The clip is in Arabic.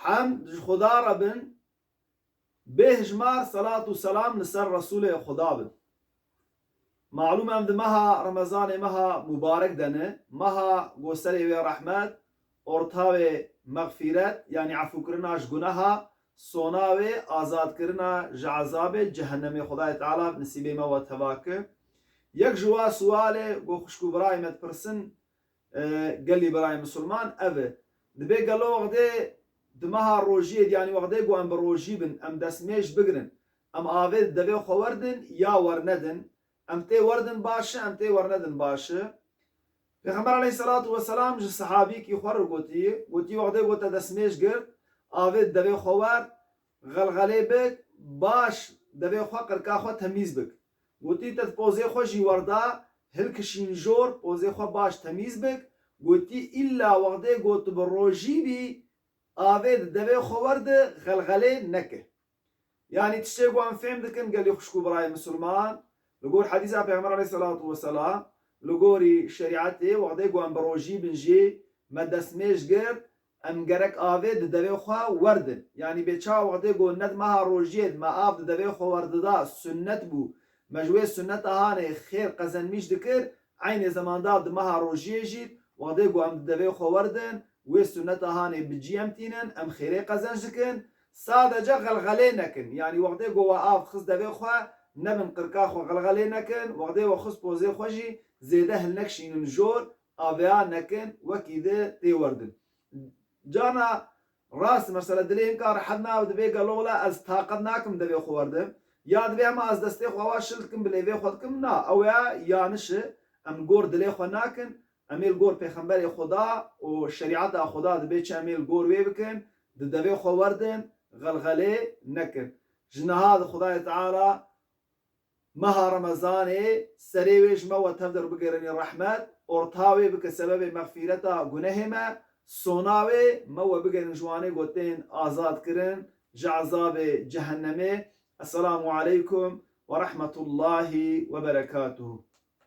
حمد خدا ربن بهجمار صلاة و سلام لسر رسول خدا بن. معلوم ام مها رمضان مها مبارك دنه مها گوسری و رحمت ارتاو مغفرت يعني عفو کرنا جگناها صناو آزاد کرنا جعذاب جهنم خدای تعالی نصیب ما و تواکه. یک جوا سوال گو خشکو برای مت پرسن قال لي براي مسلمان أبى دبي قالوا وغدي دمها روجيد يعني وغدي جو أم بروجي بن أم دسميش بقرن أم آفيد دبي خوردن يا ورندن أم تي وردن باشا أم تي ورندن باشا. پیغمبر عليه الصلاة والسلام جو صحابي كي خور قوتي وغدي قوتا دسميش قرد آفيد دبي خور غلغلي بك باش دبي خو قركا خو تميز بك قوتي تتبوزي خو جي وردا هلكشين جور بوزي خو باش تميز بك قوتي إلا وغدي قوت بروجي بي آفيد دبي خو ورد غلغلي نكه. يعني تشتيقوا عن فهم دكن قال لي خشكو براي مسلمان لقول حديث پیغمبر عليه الصلاة والسلام لقوري شريعتي وغدي قوان بروجي بنجي ما دسميش قرد ام گرک آوید دبی خوا وردن يعني بيتشا وغدي قول ند مها روجيد ما آف دبي خوا ورد دا سنت بو مجوي سنت هاني خير قزن ميش دكر عين زمان دا مها روجيه جيد وغدي قول ام دبي خوا وردن وي سنت هاني بجي امتينن ام خيري قزن جكن سادة جا غلغلي نكن يعني وغدي قول آف خص دبي خوا نبن قرقا خوا غلغلي نكن وغدي وخص بوزي خوجي زيده هلنكشين نجور آفيا نكن وكيده تي وردن. جانا راس مسألة دلين كار حدنا ودبي قالوا لا از طاقتناكم دبي خوردم يا دبي ما از دستي خوا شلتكم بليفي خودكم نا او يا نش ام گور دلي خو ناكن اميل گور پیغمبر خدا و شريعت خدا دبي چاميل گور وي بكن دبي خوردن غلغلي نكن جنهاد خدای تعالى مها رمضان سريويش ما وتفدر بقرني الرحمت ارتاوي بك سبب مغفرتا گنهما صناوي مو بقرن جواني قوتين آزاد كرن جعذاب جهنمي. السلام عليكم ورحمة الله وبركاته.